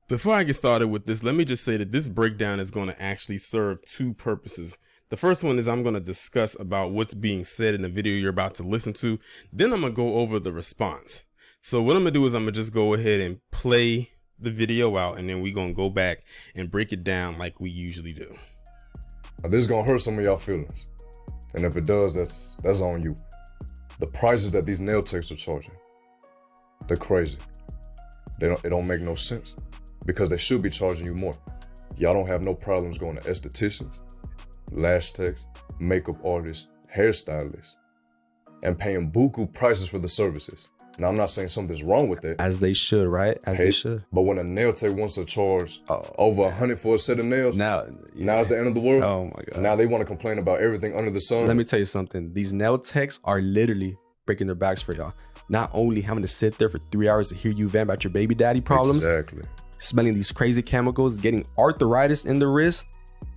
Before I get started with this, let me just say that this breakdown is going to actually serve two purposes. The first one is I'm going to discuss about what's being said in the video you're about to listen to. Then I'm going to go over the response. So what I'm going to do is I'm going to just go ahead and play the video out, and then we're going to go back and break it down like we usually do. This is going to hurt some of y'all feelings. And if it does, that's on you. The prices that these nail techs are charging, they're crazy. It don't make no sense. Because they should be charging you more. Y'all don't have no problems going to estheticians, lash techs, makeup artists, hairstylists, and paying buku prices for the services. Now, I'm not saying something's wrong with that. As they should, right? As they should. But when a nail tech wants to charge over $100 for a set of nails, now it's the end of the world. Oh my God. Now they want to complain about everything under the sun. Let me tell you something. These nail techs are literally breaking their backs for y'all. Not only having to sit there for 3 hours to hear you vent about your baby daddy problems. Exactly. Smelling these crazy chemicals, getting arthritis in the wrist,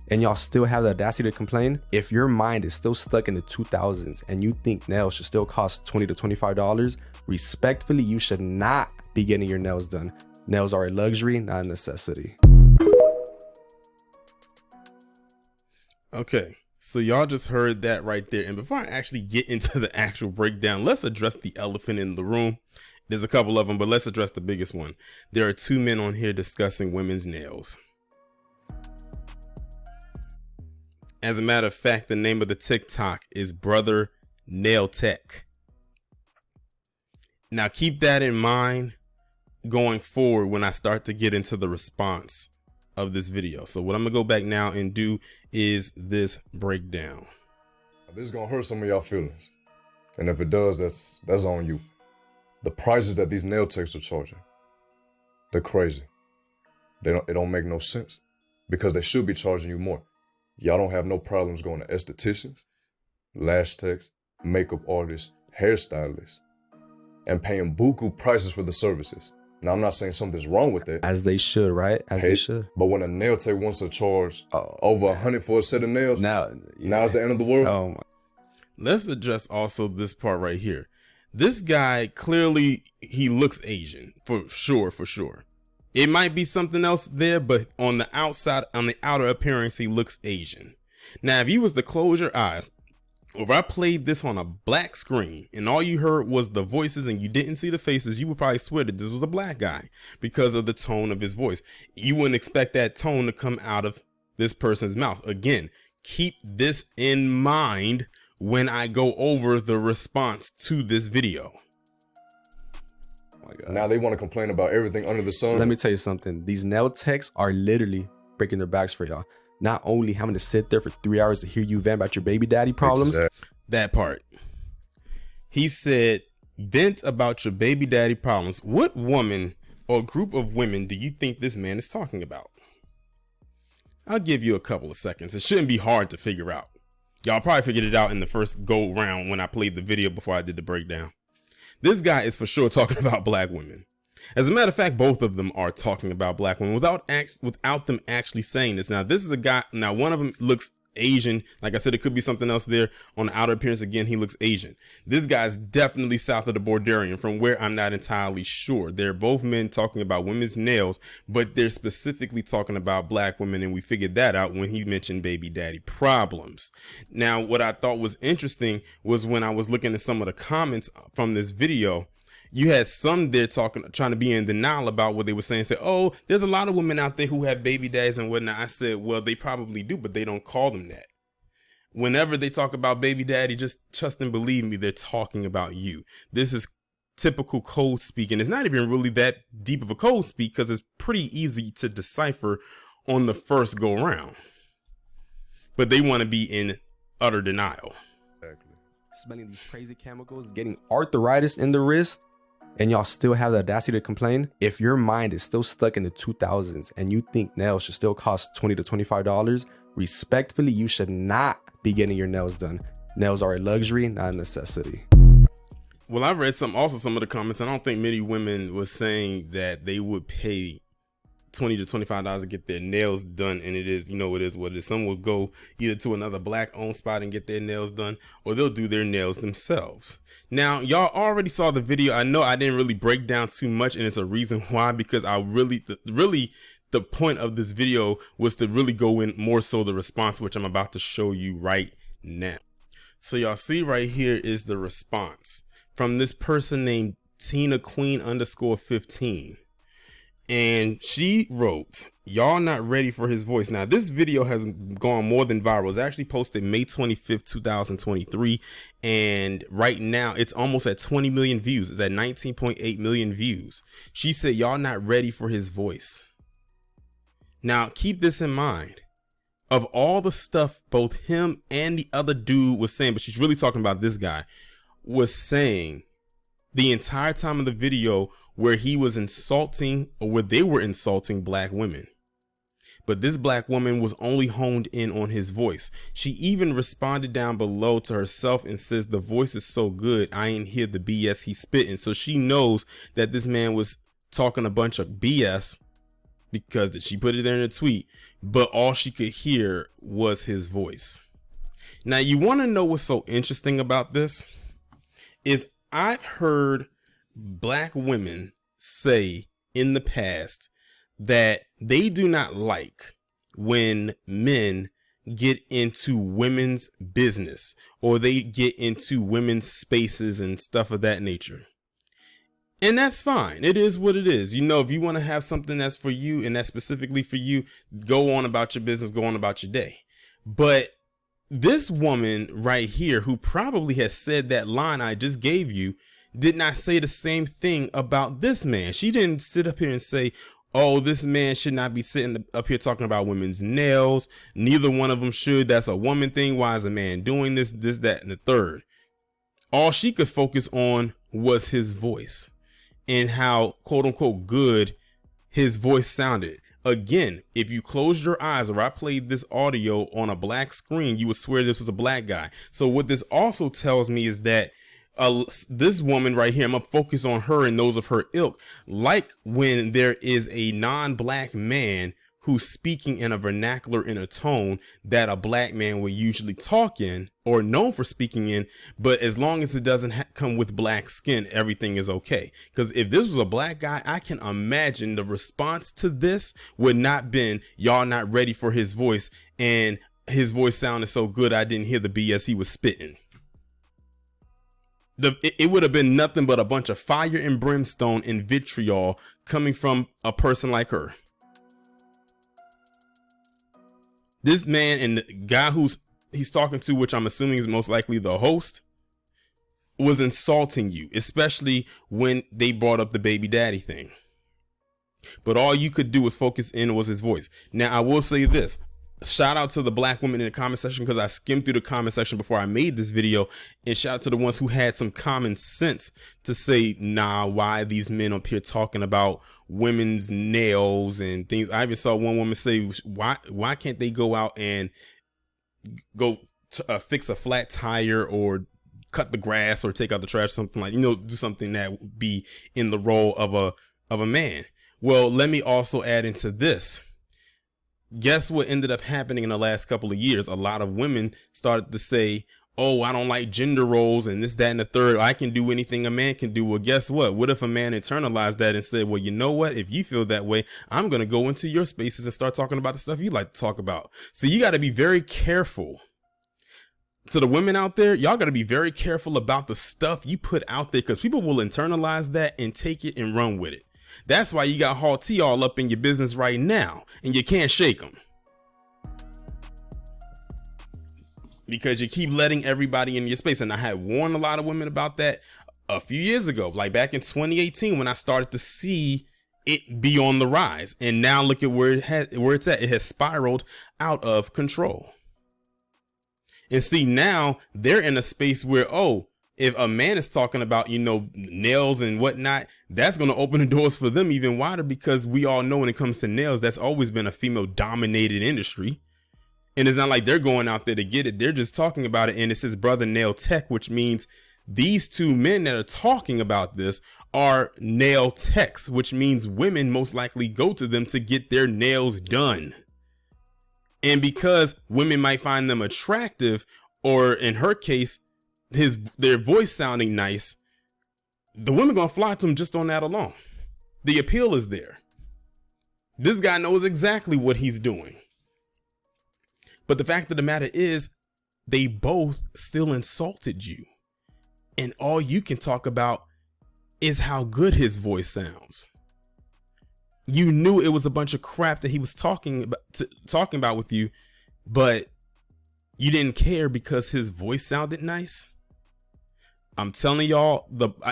and y'all still have the audacity to complain. If your mind is still stuck in the 2000s and you think nails should still cost $20 to $25, respectfully, you should not be getting your nails done. Nails are a luxury, not a necessity. Okay, so y'all just heard that right there. And before I actually get into the actual breakdown, let's address the elephant in the room. There's a couple of them, but let's address the biggest one. There are two men on here discussing women's nails. As a matter of fact, the name of the TikTok is Brother Nail Tech. Now keep that in mind going forward when I start to get into the response of this video. So what I'm gonna go back now and do is this breakdown. This is gonna hurt some of y'all feelings. And if it does, that's on you. The prices that these nail techs are charging, they're crazy. It don't make no sense. Because they should be charging you more. Y'all don't have no problems going to estheticians, lash techs, makeup artists, hairstylists, and paying buku prices for the services. Now, I'm not saying something's wrong with that. As they should, right? As they should. But when a nail tech wants to charge over $100 for a set of nails, now it's the end of the world. Oh my. Let's address also this part right here. This guy, clearly, he looks Asian, for sure. It might be something else there, but on the outside, on the outer appearance, he looks Asian. Now, if you was to close your eyes, or if I played this on a black screen and all you heard was the voices and you didn't see the faces, you would probably swear that this was a black guy because of the tone of his voice. You wouldn't expect that tone to come out of this person's mouth. Again, keep this in mind when I go over the response to this video. Oh my God. Now they want to complain about everything under the sun. Let me tell you something. These nail techs are literally breaking their backs for y'all. Not only having to sit there for 3 hours to hear you vent about your baby daddy problems. Exactly. That part. He said, vent about your baby daddy problems. What woman or group of women do you think this man is talking about? I'll give you a couple of seconds. It shouldn't be hard to figure out. Y'all probably figured it out in the first go round when I played the video before I did the breakdown. This guy is for sure talking about black women. As a matter of fact, both of them are talking about black women without them actually saying this. Now, this is a guy. Now, one of them looks Asian. Like I said, it could be something else there on the outer appearance. Again, he looks Asian. This guy's definitely south of the Borderian, from where I'm not entirely sure. They're both men talking about women's nails, but they're specifically talking about black women. And we figured that out when he mentioned baby daddy problems. Now, what I thought was interesting was when I was looking at some of the comments from this video, you had some there trying to be in denial about what they were saying. Say, oh, there's a lot of women out there who have baby daddies and whatnot. I said, well, they probably do, but they don't call them that. Whenever they talk about baby daddy, just trust and believe me, they're talking about you. This is typical code speak, and it's not even really that deep of a code speak because it's pretty easy to decipher on the first go round. But they want to be in utter denial. Exactly. Smelling these crazy chemicals, getting arthritis in the wrist, and y'all still have the audacity to complain. If your mind is still stuck in the 2000s and you think nails should still cost $20 to $25, respectfully, you should not be getting your nails done. Nails are a luxury, not a necessity. Well, I read some of the comments. I don't think many women was saying that they would pay $20 to $25 to get their nails done, and it is, it is what it is. Some will go either to another black owned spot and get their nails done, or they'll do their nails themselves. Now, y'all already saw the video. I know I didn't really break down too much, and it's a reason why, because I really the point of this video was to really go in more so the response, which I'm about to show you right now. So y'all see right here is the response from this person named Tina Queen _15. And she wrote, "Y'all not ready for his voice." Now, this video has gone more than viral. It was actually posted May 25th, 2023. And right now it's almost at 20 million views. It's at 19.8 million views. She said, "Y'all not ready for his voice." Now, keep this in mind. Of all the stuff both him and the other dude was saying, but she's really talking about this guy, was saying the entire time of the video, where he was insulting, or where they were insulting black women. But this black woman was only honed in on his voice. She even responded down below to herself and says, "The voice is so good, I ain't hear the BS he spitting." So she knows that this man was talking a bunch of BS, because she put it there in a tweet, but all she could hear was his voice. Now, you want to know what's so interesting about this? Is I've heard black women say in the past that they do not like when men get into women's business, or they get into women's spaces and stuff of that nature. And that's fine. It is what it is. If you want to have something that's for you and that's specifically for you, go on about your business, go on about your day. But this woman right here, who probably has said that line I just gave you, did not say the same thing about this man. She didn't sit up here and say, "Oh, this man should not be sitting up here talking about women's nails. Neither one of them should. That's a woman thing. Why is a man doing this, that, and the third?" All she could focus on was his voice and how, quote unquote, good his voice sounded. Again, if you closed your eyes, or I played this audio on a black screen, you would swear this was a black guy. So what this also tells me is that this woman right here, I'm gonna focus on her and those of her ilk, like when there is a non-black man who's speaking in a vernacular, in a tone that a black man will usually talk in, or known for speaking in, but as long as it doesn't come with black skin, everything is okay. Because if this was a black guy, I can imagine the response to this would not been, "Y'all not ready for his voice, and his voice sounded so good I didn't hear the BS he was spitting." It would have been nothing but a bunch of fire and brimstone and vitriol coming from a person like her. This man and the guy he's talking to, which I'm assuming is most likely the host, was insulting you, especially when they brought up the baby daddy thing. But all you could do was focus in was his voice. Now, I will say this. Shout out to the black women in the comment section, because I skimmed through the comment section before I made this video, and shout out to the ones who had some common sense to say, "Nah, why these men up here talking about women's nails and things?" I even saw one woman say, why can't they go out and go to, fix a flat tire, or cut the grass, or take out the trash, something like, do something that would be in the role of a man. Well, let me also add into this. Guess what ended up happening in the last couple of years? A lot of women started to say, "Oh, I don't like gender roles and this, that, and the third. I can do anything a man can do." Well, guess what? What if a man internalized that and said, "Well, you know what? If you feel that way, I'm going to go into your spaces and start talking about the stuff you like to talk about." So you got to be very careful. To the women out there, y'all got to be very careful about the stuff you put out there, because people will internalize that and take it and run with it. That's why you got Haughty all up in your business right now, and you can't shake them, because you keep letting everybody in your space. And I had warned a lot of women about that a few years ago, like back in 2018, when I started to see it be on the rise. And now look at where it's at. It has spiraled out of control. And see, now they're in a space where, oh, if a man is talking about, nails and whatnot, that's going to open the doors for them even wider, because we all know when it comes to nails, that's always been a female dominated industry. And it's not like they're going out there to get it. They're just talking about it. And it says brother nail tech, which means these two men that are talking about this are nail techs, which means women most likely go to them to get their nails done. And because women might find them attractive, or in her case, their voice sounding nice, the women gonna fly to him just on that alone. The appeal is there. This guy knows exactly what he's doing. But the fact of the matter is, they both still insulted you. And all you can talk about is how good his voice sounds. You knew it was a bunch of crap that he was talking about with you, but you didn't care because his voice sounded nice. I'm telling y'all,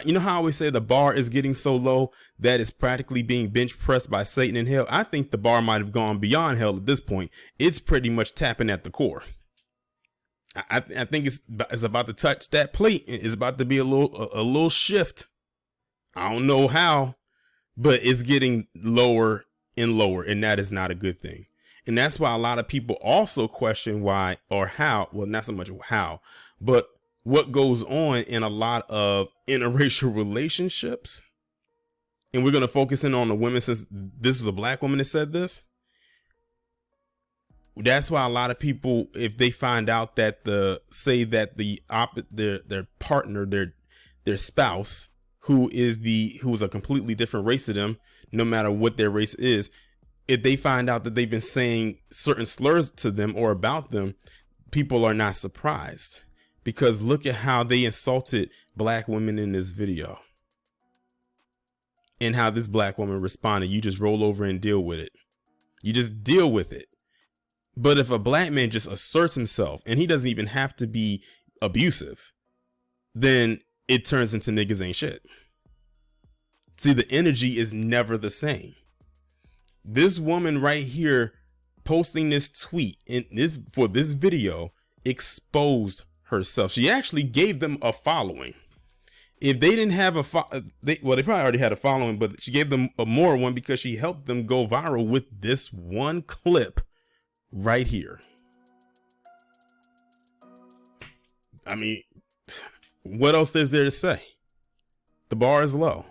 you know how I always say the bar is getting so low that it's practically being bench pressed by Satan in hell? I think the bar might have gone beyond hell at this point. It's pretty much tapping at the core. I think it's about to touch that plate. It's about to be a little shift. I don't know how, but it's getting lower and lower, and that is not a good thing. And that's why a lot of people also question why or how, well, not so much how, but what goes on in a lot of interracial relationships. And we're going to focus in on the women, since this was a black woman that said this. That's why a lot of people, if they find out that their partner, their spouse, who is a completely different race to them, no matter what their race is, if they find out that they've been saying certain slurs to them or about them, people are not surprised, because look at how they insulted black women in this video and how this black woman responded. You just roll over and deal with it. You just deal with it. But if a black man just asserts himself, and he doesn't even have to be abusive, then it turns into niggas ain't shit. See, the energy is never the same. This woman right here posting this tweet for this video exposed herself. She actually gave them a following. If they didn't have they probably already had a following, but she gave them a more one because she helped them go viral with this one clip right here. I mean, what else is there to say? The bar is low,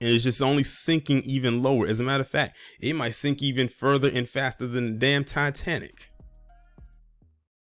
and it's just only sinking even lower. As a matter of fact, it might sink even further and faster than the damn Titanic.